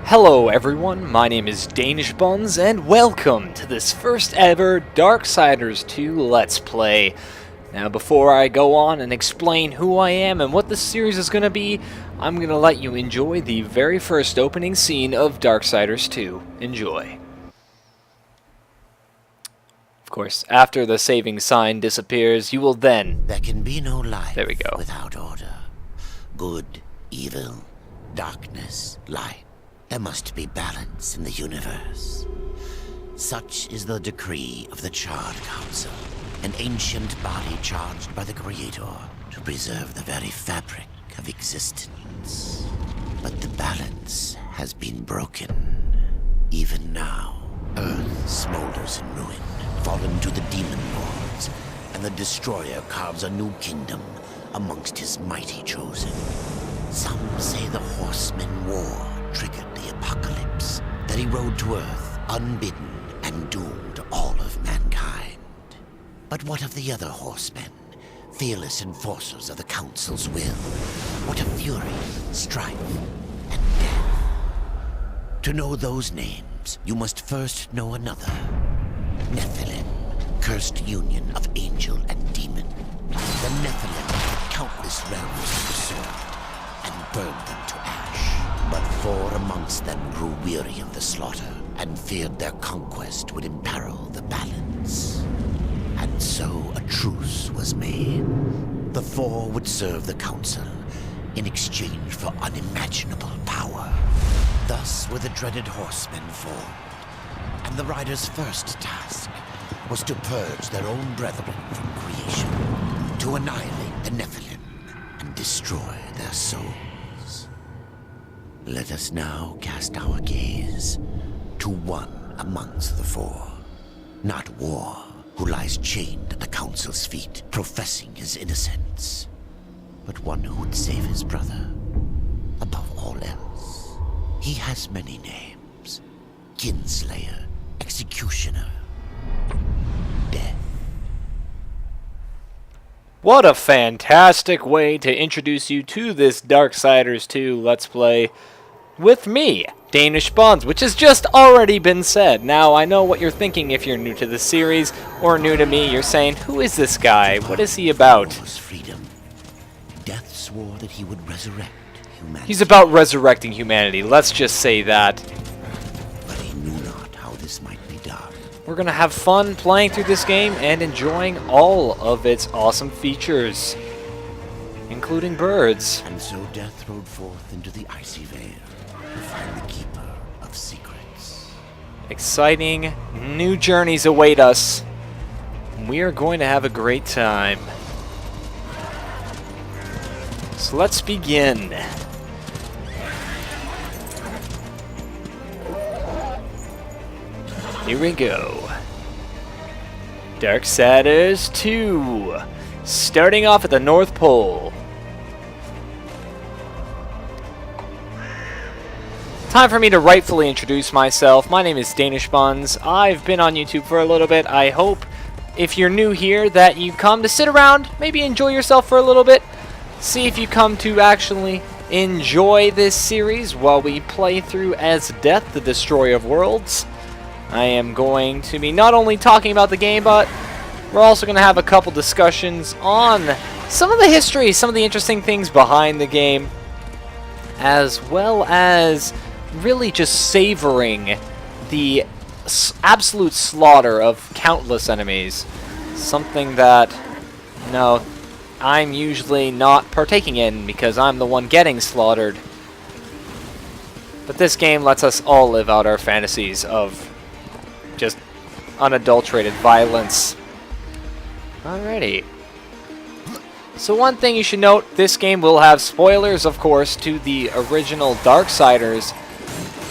Hello everyone, my name is Danish Buns, and welcome to this first ever Darksiders 2 Let's Play. Now before I go on and explain who I am and what this series is going to be, I'm going to let you enjoy the very first opening scene of Darksiders 2. Enjoy. Of course, after the saving sign disappears, you will then... There can be no life there we go. Without order. Good, evil, darkness, light. There must be balance in the universe. Such is the decree of the Charred Council, an ancient body charged by the Creator to preserve the very fabric of existence. But the balance has been broken. Even now, Earth smolders in ruin, fallen to the demon lords, and the Destroyer carves a new kingdom amongst his mighty chosen. Some say the Horsemen War triggered the apocalypse, that he rode to Earth unbidden and doomed all of mankind. But what of the other horsemen, fearless enforcers of the Council's will? What of fury, strife, and death? To know those names, you must first know another. Nephilim, cursed union of angel and demon. The Nephilim took countless realms of the sword and burned them to ash. But four amongst them grew weary of the slaughter and feared their conquest would imperil the balance. And so a truce was made. The four would serve the Council in exchange for unimaginable power. Thus were the dreaded horsemen formed, and the riders' first task was to purge their own brethren from creation, to annihilate the Nephilim and destroy their souls. Let us now cast our gaze to one amongst the four, not War, who lies chained at the Council's feet, professing his innocence, but one who would save his brother above all else. He has many names: Kinslayer, Executioner, Death. What a fantastic way to introduce you to this Darksiders 2 Let's Play with me, Danish Buns, which has just already been said. Now, I know what you're thinking if you're new to the series, or new to me. You're saying, who is this guy? What is he about? Freedom. Death swore that he would resurrect humanity. He's about resurrecting humanity, let's just say that. But he knew not how this might be done. We're gonna have fun playing through this game and enjoying all of its awesome features, including birds. And so Death rode forth into the icy veil to find the Keeper of Secrets. Exciting new journeys await us. We are going to have a great time. So let's begin. Here we go. Darksiders 2. Starting off at the North Pole. Time for me to rightfully introduce myself. My name is Danish Buns. I've been on YouTube for a little bit. I hope, if you're new here, that you come to sit around, maybe enjoy yourself for a little bit. See if you come to actually enjoy this series while we play through as Death, the Destroyer of Worlds. I am going to be not only talking about the game, but we're also going to have a couple discussions on some of the history, some of the interesting things behind the game, as well as really just savoring the absolute slaughter of countless enemies. Something that, no, I'm usually not partaking in because I'm the one getting slaughtered. But this game lets us all live out our fantasies of just unadulterated violence. Alrighty. So one thing you should note, this game will have spoilers, of course, to the original Darksiders.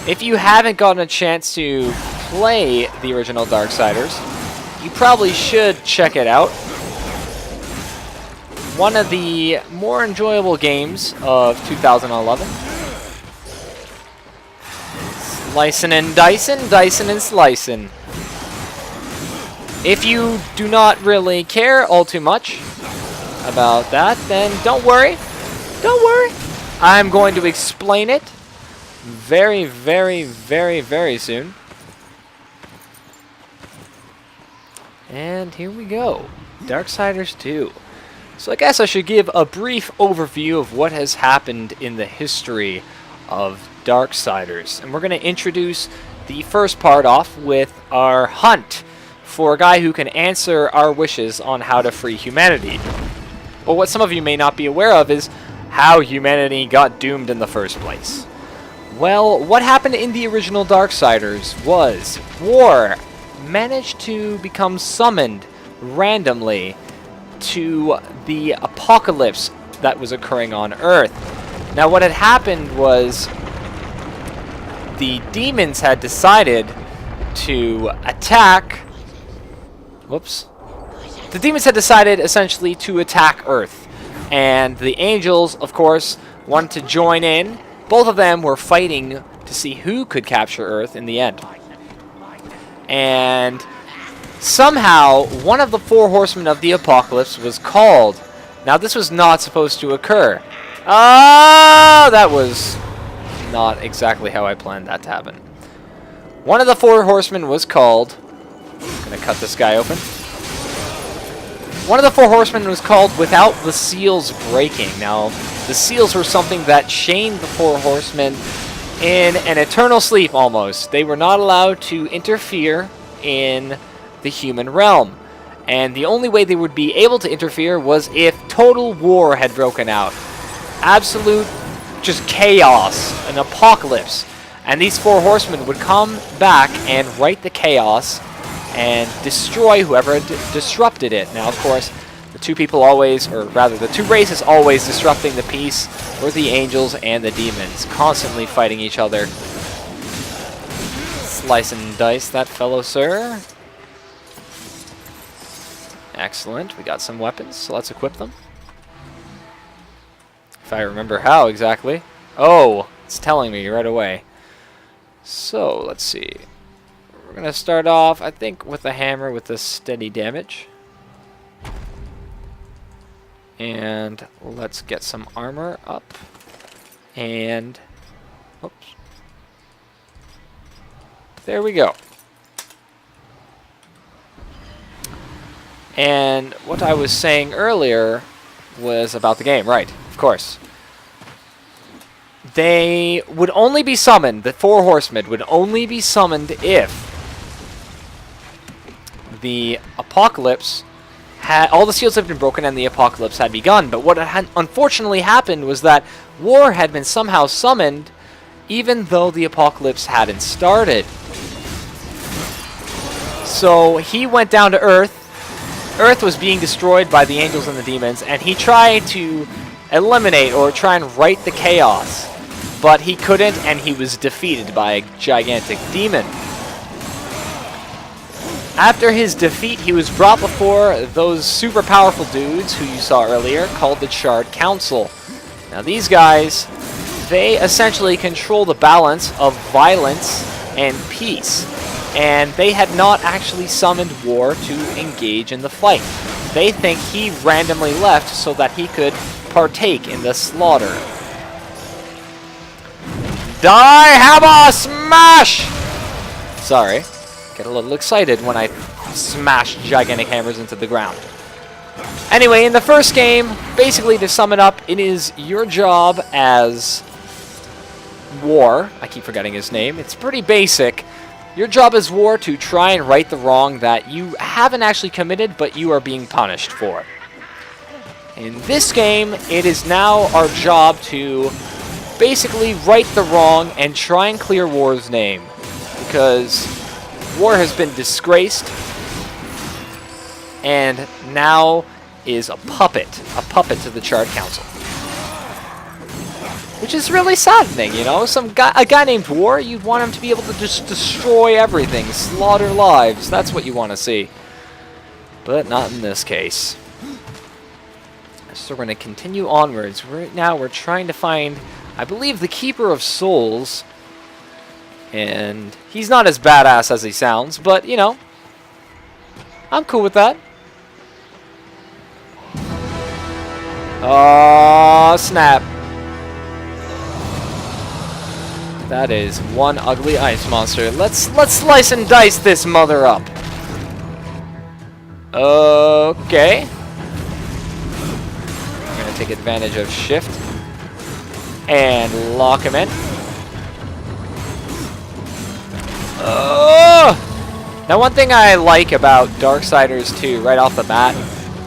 If you haven't gotten a chance to play the original Darksiders, you probably should check it out. One of the more enjoyable games of 2011. Slicing and dicing, dicing and slicing. If you do not really care all too much about that, then don't worry. Don't worry. I'm going to explain it very, very, very, very soon. And here we go. Darksiders 2. So I guess I should give a brief overview of what has happened in the history of Darksiders. And we're going to introduce the first part off with our hunt for a guy who can answer our wishes on how to free humanity. But what some of you may not be aware of is how humanity got doomed in the first place. Well, what happened in the original Darksiders was war managed to become summoned randomly to the apocalypse that was occurring on Earth. Now, what had happened was the demons had decided to attack... Whoops. The demons had decided, essentially, to attack Earth. And the angels, of course, wanted to join in. Both of them were fighting to see who could capture Earth in the end. And somehow, one of the 4 horsemen of the apocalypse was called. Now, this was not supposed to occur. Oh, that was not exactly how I planned that to happen. One of the 4 horsemen was called. I'm going to cut this guy open. One of the 4 horsemen was called without the seals breaking. Now, the seals were something that chained the 4 horsemen in an eternal sleep almost. They were not allowed to interfere in the human realm. And the only way they would be able to interfere was if total war had broken out. Absolute just chaos, an apocalypse. And these 4 horsemen would come back and right the chaos and destroy whoever had disrupted it. Now, of course, the 2 people always, or rather the 2 races always disrupting the peace were the angels and the demons, constantly fighting each other. Slice and dice that fellow, sir. Excellent. We got some weapons, so let's equip them. If I remember how exactly. Oh, it's telling me right away. So, let's see. We're going to start off, I think, with a hammer with a steady damage. And let's get some armor up. And, oops. There we go. And what I was saying earlier was about the game, right, of course. They would only be summoned, the 4 horsemen would only be summoned if the apocalypse had, all the seals had been broken and the apocalypse had begun. But what had unfortunately happened was that war had been somehow summoned even though the apocalypse hadn't started. So he went down to Earth. Earth was being destroyed by the angels and the demons, and he tried to eliminate or try and right the chaos. But he couldn't, and he was defeated by a gigantic demon. After his defeat, he was brought before those super powerful dudes who you saw earlier, called the Charred Council. Now these guys, they essentially control the balance of violence and peace. And they had not actually summoned war to engage in the fight. They think he randomly left so that he could partake in the slaughter. Die, hammer, smash! Sorry, get a little excited when I smash gigantic hammers into the ground. Anyway, in the first game, basically to sum it up, it is your job as War. I keep forgetting his name. It's pretty basic. Your job as War to try and right the wrong that you haven't actually committed, but you are being punished for. In this game, it is now our job to basically right the wrong and try and clear War's name. Because War has been disgraced and now is a puppet to the Charred Council. Which is really saddening, you know? A guy named War, you'd want him to be able to just destroy everything, slaughter lives. That's what you want to see. But not in this case. So we're going to continue onwards. Right now we're trying to find, I believe, the Keeper of Souls. And he's not as badass as he sounds, but, you know, I'm cool with that. Oh, snap. That is one ugly ice monster. Let's slice and dice this mother up. Okay. I'm gonna take advantage of shift and lock him in. Now, one thing I like about Darksiders 2 right off the bat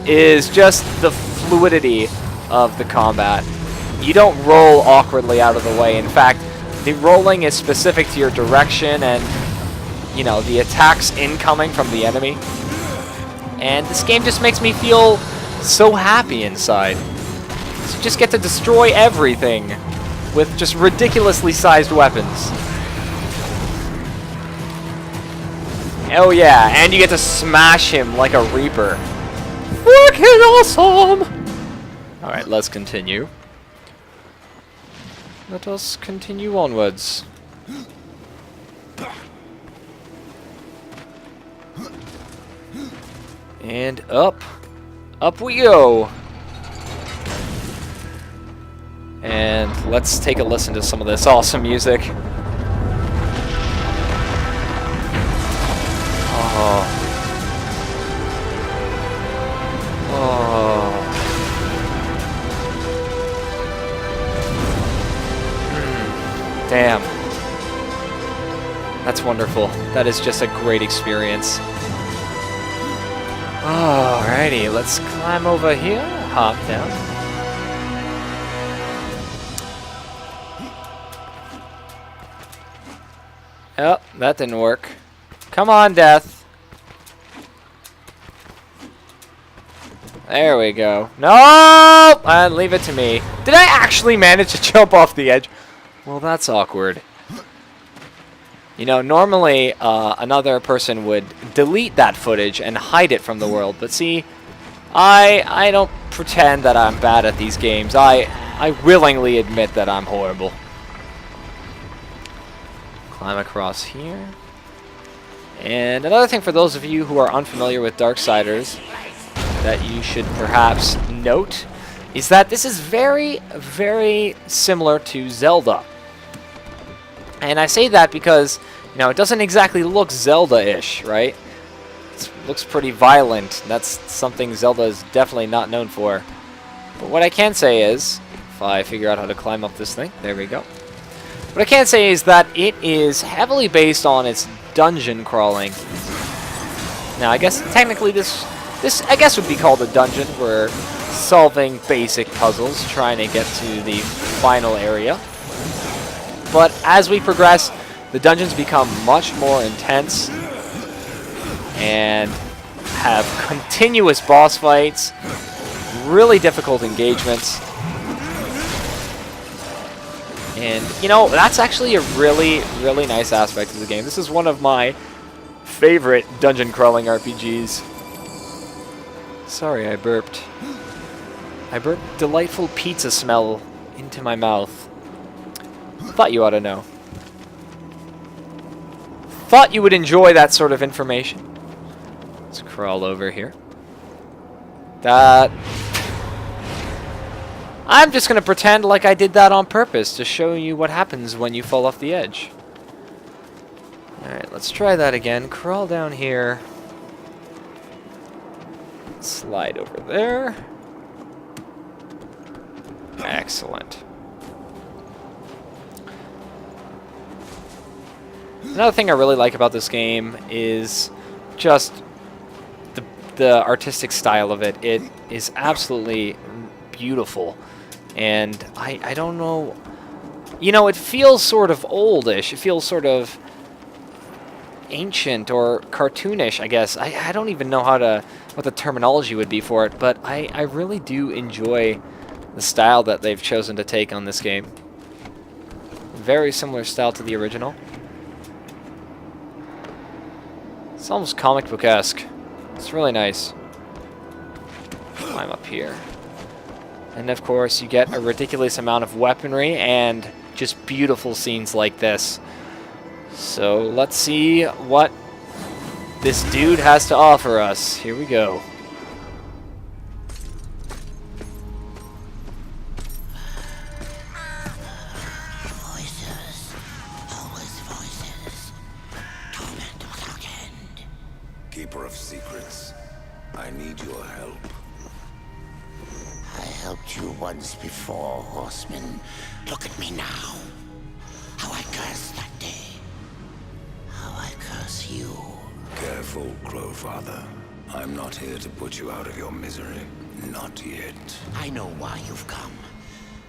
is just the fluidity of the combat. You don't roll awkwardly out of the way. In fact, the rolling is specific to your direction and, you know, the attacks incoming from the enemy. And this game just makes me feel so happy inside. So you just get to destroy everything with just ridiculously sized weapons. Oh yeah, and you get to smash him like a Reaper. Fucking awesome! Alright, let's continue. Let us continue onwards. And up. Up we go. And let's take a listen to some of this awesome music. Oh. Oh. Damn. That's wonderful. That is just a great experience. Alrighty, let's climb over here, hop down. Oh, that didn't work. Come on, Death. There we go. No! Leave it to me. Did I actually manage to jump off the edge? Well, that's awkward. You know, normally another person would delete that footage and hide it from the world. But see, I don't pretend that I'm bad at these games. I willingly admit that I'm horrible. Climb across here. And another thing for those of you who are unfamiliar with Darksiders that you should perhaps note is that this is very, very similar to Zelda. And I say that because, you know, it doesn't exactly look Zelda-ish, right? It looks pretty violent. That's something Zelda is definitely not known for. But what I can say is, if I figure out how to climb up this thing, there we go. What I can say is that it is heavily based on its dungeon crawling. Now, I guess technically this I guess would be called a dungeon. We're solving basic puzzles, trying to get to the final area. But as we progress, the dungeons become much more intense and have continuous boss fights, really difficult engagements. And, you know, that's actually a really, really nice aspect of the game. This is one of my favorite dungeon crawling RPGs. Sorry, I burped. I burped delightful pizza smell into my mouth. Thought you ought to know. Thought you would enjoy that sort of information. Let's crawl over here. I'm just going to pretend like I did that on purpose to show you what happens when you fall off the edge. Alright, let's try that again. Crawl down here. Slide over there. Excellent. Another thing I really like about this game is just the artistic style of it. It is absolutely beautiful. And I don't know, you know, it feels sort of oldish. It feels sort of ancient or cartoonish, I guess. I don't even know what the terminology would be for it, but I really do enjoy the style that they've chosen to take on this game. Very similar style to the original. It's almost comic book-esque. It's really nice. Climb up here. And of course, you get a ridiculous amount of weaponry and just beautiful scenes like this. So let's see what this dude has to offer us. Here we go. Voices Keeper of secrets, I need your help. I helped you once before, Horseman. Look at me now. How I cursed that day. How I curse you. Careful, Crowfather. I'm not here to put you out of your misery. Not yet. I know why you've come.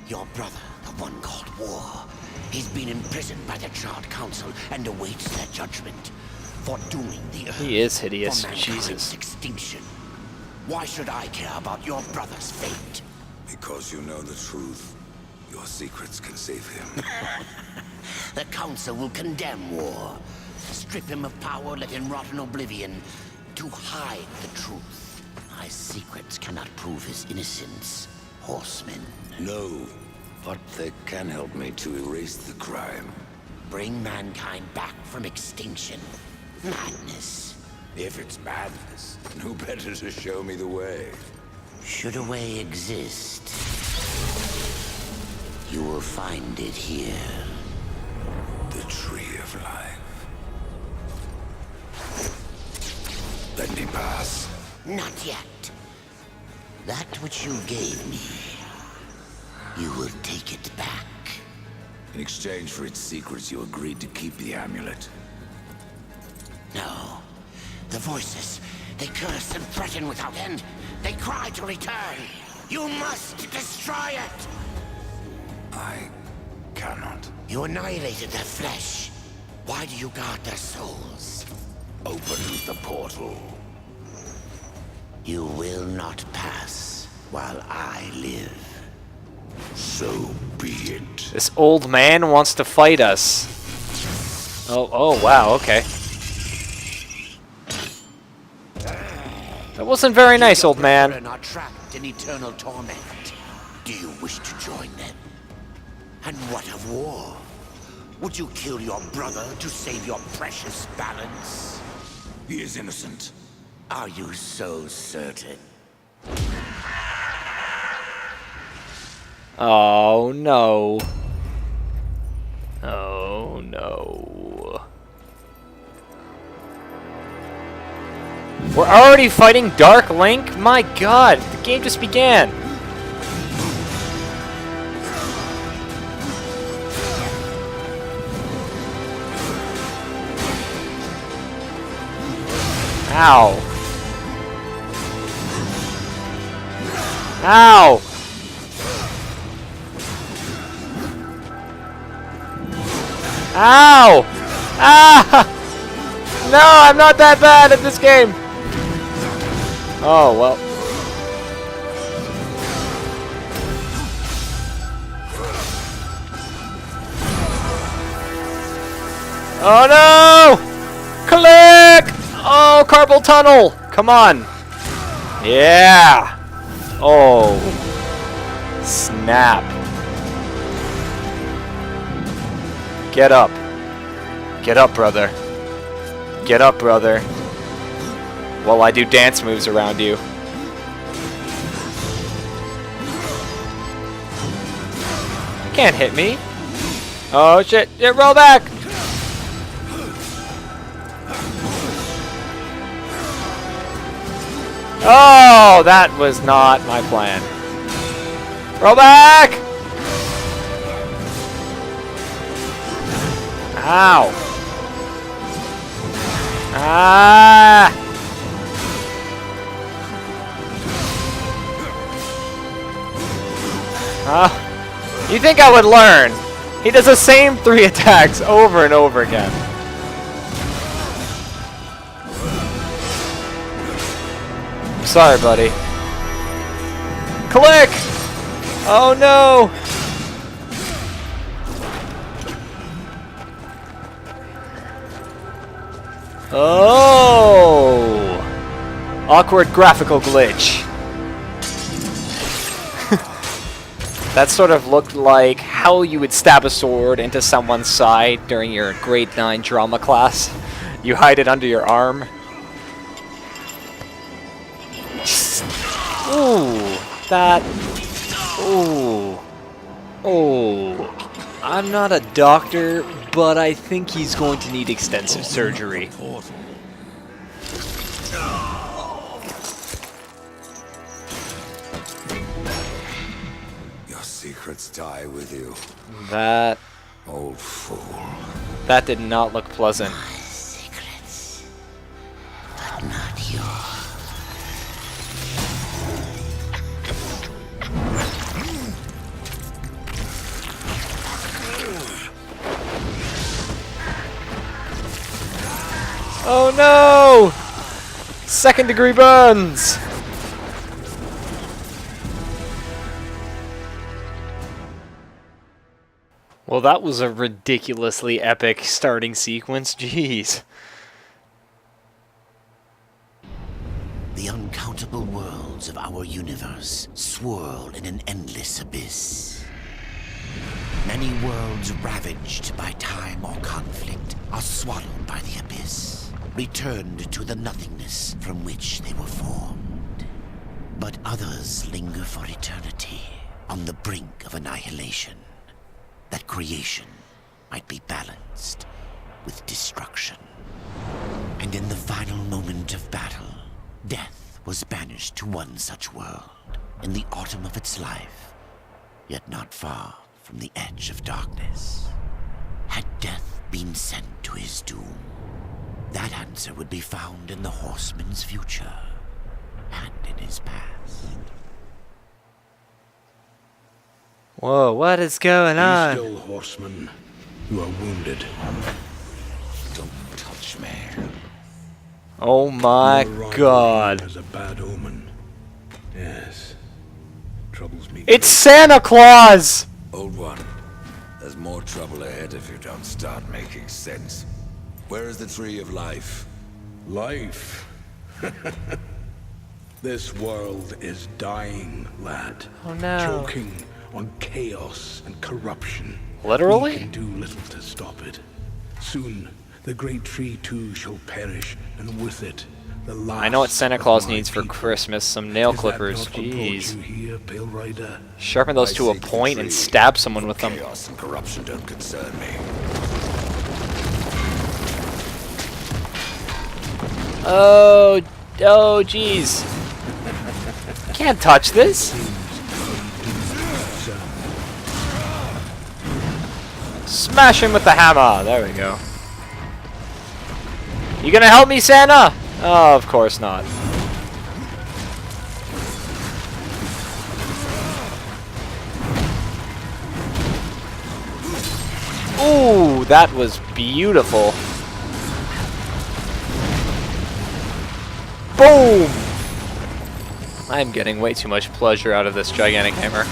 Your brother, the one called War. He's been imprisoned by the Charred Council and awaits their judgment. For dooming the Earth. He is hideous. For mankind's Jesus. extinction. Why should I care about your brother's fate? Because you know the truth. Your secrets can save him. The Council will condemn War. Strip him of power, let him rot in oblivion. To hide the truth. My secrets cannot prove his innocence, Horseman. No, but they can help me to erase the crime. Bring mankind back from extinction. Madness. If it's madness, who better to show me the way? Should a way exist, you will find it here. The Tree of Life. Let me pass. Not yet. That which you gave me, you will take it back. In exchange for its secrets, you agreed to keep the amulet. No. The voices, they curse and threaten without end. They cry to return. You must destroy it. I cannot. You annihilated their flesh. Why do you guard their souls? Open the portal. You will not pass while I live. So be it. This old man wants to fight us. Oh, wow, okay. That wasn't very nice, old man. Are not trapped in eternal torment. Do you wish to join them? And what of War? Would you kill your brother to save your precious balance? He is innocent. Are you so certain? Oh, no. Oh, no. We're already fighting Dark Link? My god, the game just began. Ow. Ow! Ow! Ah! No, I'm not that bad at this game. Oh, well. Oh no! Click! Oh, carpal tunnel! Come on. Yeah! Oh. Snap. Get up. Get up, brother. Get up, brother. While I do dance moves around you. You can't hit me. Oh shit. Yeah, roll back! Oh, that was not my plan. Roll back! Ow! Ah! You think I would learn? He does the same 3 attacks over and over again. Sorry, buddy. Click! Oh no! Oh! Awkward graphical glitch. That sort of looked like how you would stab a sword into someone's side during your grade 9 drama class. You hide it under your arm. Ooh, that. Ooh. Oh. I'm not a doctor, but I think he's going to need extensive surgery. secrets die with you. That Old fool. that did not look pleasant. My secrets, but not yours. Oh no! Second-degree burns! Well, that was a ridiculously epic starting sequence. Jeez. The uncountable worlds of our universe swirl in an endless abyss. Many worlds ravaged by time or conflict are swallowed by the abyss, returned to the nothingness from which they were formed. But others linger for eternity on the brink of annihilation, that creation might be balanced with destruction. And in the final moment of battle, death was banished to one such world in the autumn of its life, yet not far from the edge of darkness. Had death been sent to his doom, that answer would be found in the horseman's future and in his past. Whoa, what is going Be on? still, horseman. You are wounded. Don't touch me. Oh my Your arrival god. is a bad omen. Yes. Troubles me. It's Santa Claus! Old one, there's more trouble ahead if you don't start making sense. Where is the tree of life? Life. This world is dying, lad. Oh no. Choking on chaos and corruption. Literally? We can do little to stop it. Soon, the great tree too shall perish, and with it, the last I know what Santa Claus of my needs for people. Christmas, some nail Is that clippers. not what brought Jeez. you here, Pale Rider? Sharpen those I to a seek the point and tree, stab someone with them. Chaos and corruption don't concern me. Oh, jeez. Can't touch this. Smash him with the hammer. There we go. You gonna help me, Santa? Oh, of course not. Ooh, that was beautiful. Boom! I'm getting way too much pleasure out of this gigantic hammer.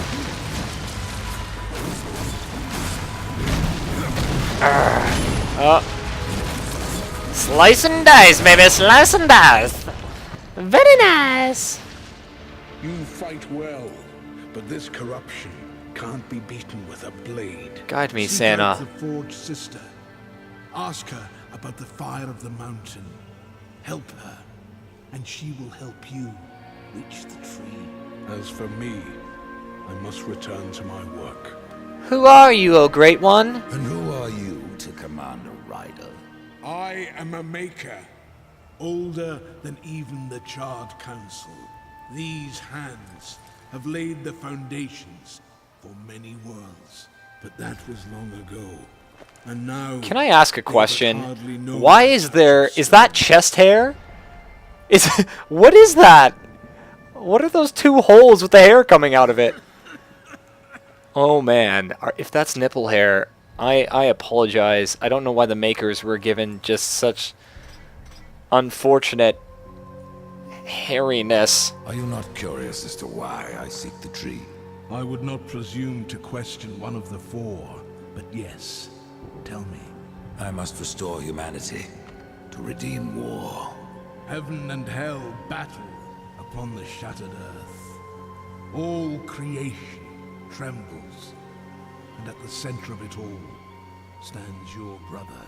Slice and dice, baby, slice and dice. Very nice. You fight well, but this corruption can't be beaten with a blade. Guide me, Seek Santa. out the forged sister. Ask her about the fire of the mountain. Help her, and she will help you reach the tree. As for me, I must return to my work. Who are you, O Great One? And who are you to command a rider? I am a maker, older than even the Charred Council. These hands have laid the foundations for many worlds, but that was long ago. And now... Can I ask a they question? hardly know Why is about there... it. Is that chest hair? What is that? What are those two holes with the hair coming out of it? Oh man, if that's nipple hair, I apologize. I don't know why the makers were given just such unfortunate hairiness. Are you not curious as to why I seek the tree? I would not presume to question one of the four, but yes, tell me. I must restore humanity to redeem war. Heaven and hell battle upon the shattered earth. All creation trembles, and at the center of it all stands your brother.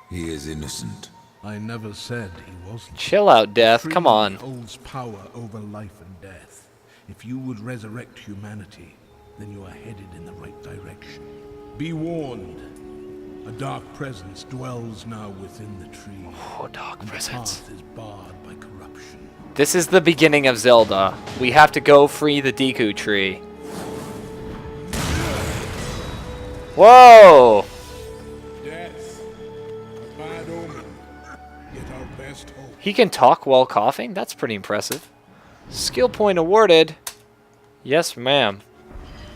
He is innocent. I never said he wasn't. Chill out, Death. Tree Come on. holds power over life and death. If you would resurrect humanity, then you are headed in the right direction. Be warned. A dark presence dwells now within the tree. Oh, dark and presence. The path is barred by corruption. This is the beginning of Zelda. We have to go free the Deku tree. Whoa! Death, a bad omen, yet our best hope. He can talk while coughing? That's pretty impressive. Skill point awarded. Yes, ma'am.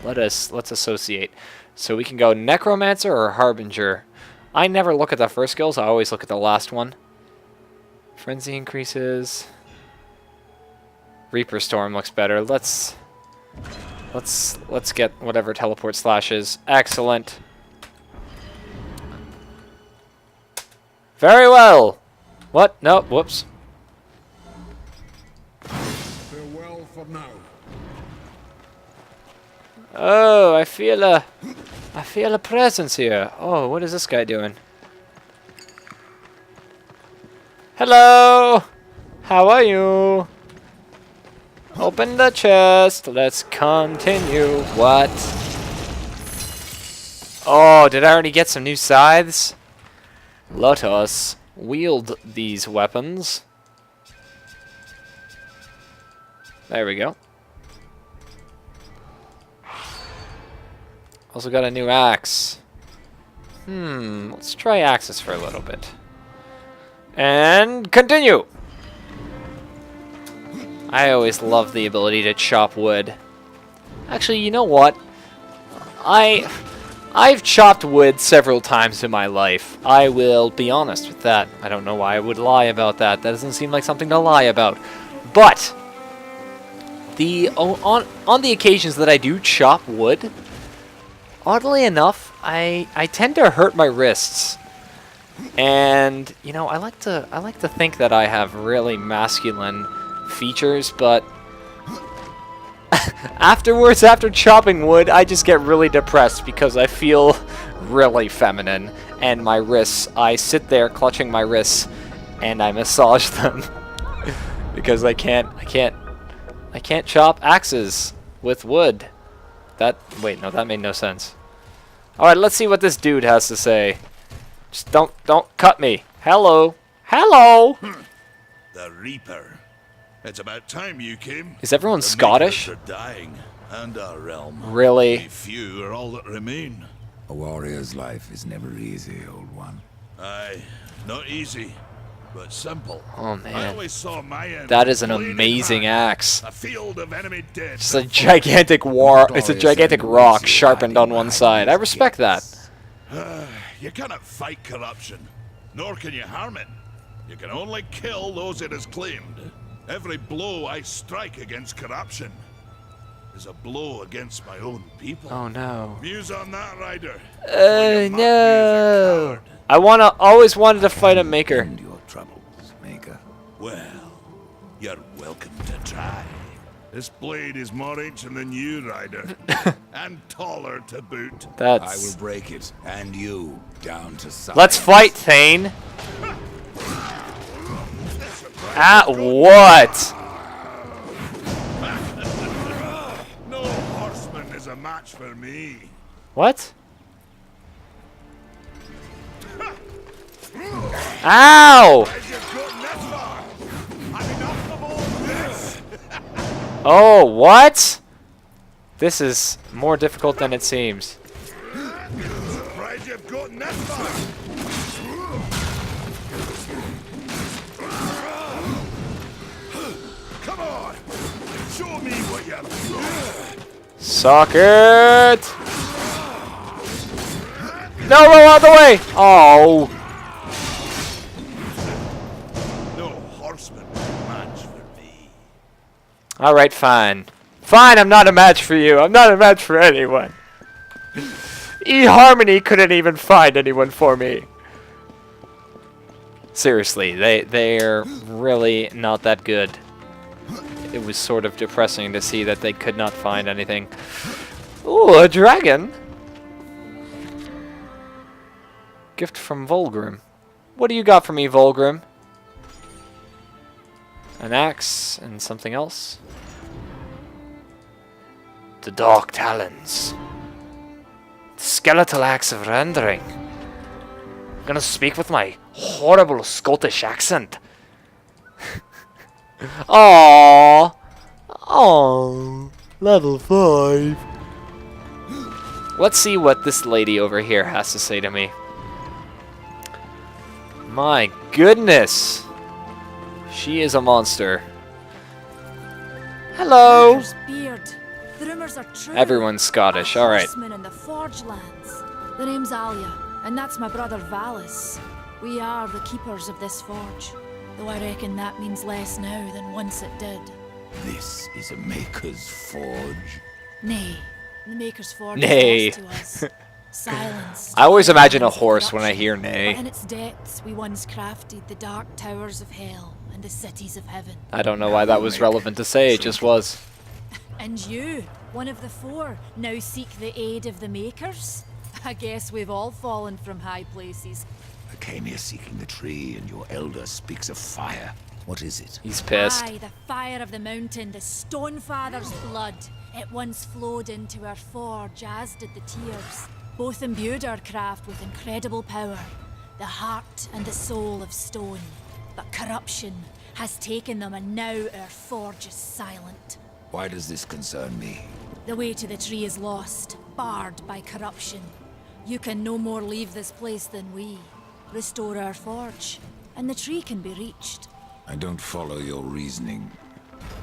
Let's associate. So we can go Necromancer or Harbinger. I never look at the first skills, I always look at the last one. Frenzy increases. Reaper Storm looks better. Let's get whatever teleport slash is. Excellent. Very well. What? No, whoops. Farewell for now. Oh, I feel a presence here. Oh, what is this guy doing? Hello. How are you? Open the chest. Let's continue. What? Oh, did I already get some new scythes? Let us wield these weapons. There we go. Also got a new axe. Let's try axes for a little bit. And continue! I always love the ability to chop wood. Actually, you know what? I've chopped wood several times in my life. I will be honest with that. I don't know why I would lie about that. That doesn't seem like something to lie about. But on the occasions that I do chop wood, oddly enough, I tend to hurt my wrists. And you know, I like to think that I have really masculine features, but afterwards, after chopping wood, I just get really depressed because I feel really feminine, and my wrists, I sit there clutching my wrists and I massage them because I can't chop axes with wood. Wait, no, that made no sense. All right, let's see what this dude has to say. Just don't cut me. Hello. Hello. The Reaper. It's about time you came. Is everyone The Scottish? Makers are dying, and our realm. Really? Only few are all that remain. A warrior's life is never easy, old one. Aye, not easy, but simple. Oh I man, always saw my end. that is an blade in amazing hand, axe. A field of enemy dead. It's a gigantic It's a gigantic rock sharpened on one side. I respect that. You cannot fight corruption, nor can you harm it. You can only kill those it has claimed. Every blow I strike against corruption is a blow against my own people. Oh no. Views on that, Ryder? No. I always wanted to fight a maker. End your troubles, Maker. Well, you're welcome to try. This blade is more ancient than you, Ryder, and taller to boot. I will That's. break it, and you down to size. Let's fight, Thane. At what? No horseman is a match for me. What? Ow! As you've gotten this far, I've enough of all this. Oh, what? This is more difficult than it seems. Surprised you've gotten this far. Come on, show me what you're. Suck it! No, roll out the way! Oh. No horseman is a match for me. Alright, fine. Fine, I'm not a match for you. I'm not a match for anyone. eHarmony couldn't even find anyone for me. Seriously, they're really not that good. It was sort of depressing to see that they could not find anything. Ooh, a dragon! Gift from Volgrim. What do you got for me, Volgrim? An axe and something else? The Dark Talons. The skeletal axe of rendering. I'm gonna speak with my horrible Scottish accent. Aww. Aww. Level 5. Let's see what this lady over here has to say to me. My goodness. She is a monster. Hello. Maker's beard. The rumors are true. Everyone's Scottish, alright. In the Forge lands. The name's Alia, and that's my brother Valis. We are the keepers of this forge, though I reckon that means less now than once it did. This is a Maker's Forge. Nay, the Maker's Forge Nay. is lost to us. Silence. I always imagine a horse when I hear But neigh. in its depths, we once crafted the dark towers of hell and the cities of heaven. I don't know why that was relevant to say, it just was. And you, one of the four, now seek the aid of the Makers? I guess we've all fallen from high places. I came here seeking the tree, and your elder speaks of fire. What is it? He's pissed. Aye, the fire of the mountain, the Stonefather's blood. It once flowed into our forge, as did the tears. Both imbued our craft with incredible power, the heart and the soul of stone. But corruption has taken them, and now our forge is silent. Why does this concern me? The way to the tree is lost, barred by corruption. You can no more leave this place than we. Restore our forge, and the tree can be reached. I don't follow your reasoning.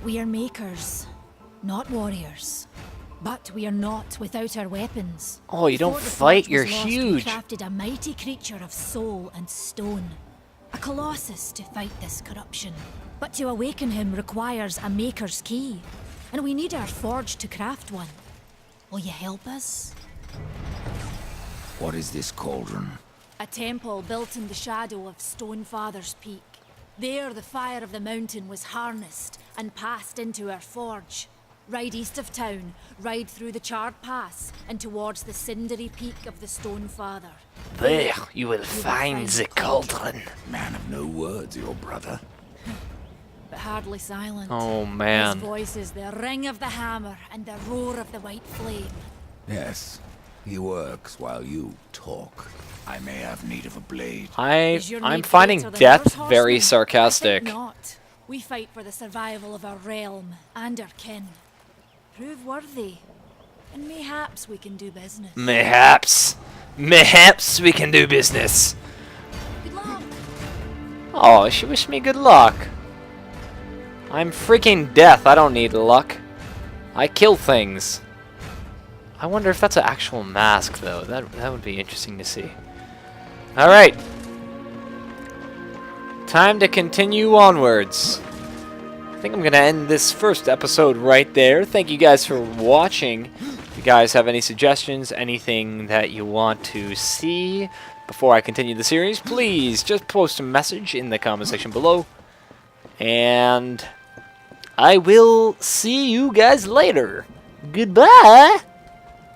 We are makers, not warriors. But we are not without our weapons. Oh, you don't Before the fight, forge you're was lost, huge. We crafted a mighty creature of soul and stone. A colossus to fight this corruption. But to awaken him requires a maker's key. And we need our forge to craft one. Will you help us? What is this cauldron? A temple built in the shadow of Stonefather's Peak. There the fire of the mountain was harnessed and passed into our forge. Ride east of town, ride through the charred pass, and towards the cindery peak of the Stonefather. There you will find the cauldron. Man of no words, your brother. But hardly silent. Oh His man. voice is the ring of the hammer and the roar of the white flame. Yes, he works while you talk. I may have need of a blade. Is your I'm need finding greater than death ours, very horseman? sarcastic. I think not. We fight for the survival of our realm and our kin. Prove worthy, and mayhaps we can do business. Mayhaps. Mayhaps we can do business. Good luck. Oh, she wished me good luck. I'm freaking death. I don't need luck. I kill things. I wonder if that's an actual mask, though. That would be interesting to see. All right. Time to continue onwards. I think I'm going to end this first episode right there. Thank you guys for watching. If you guys have any suggestions, anything that you want to see before I continue the series, please just post a message in the comment section below. And I will see you guys later. Goodbye.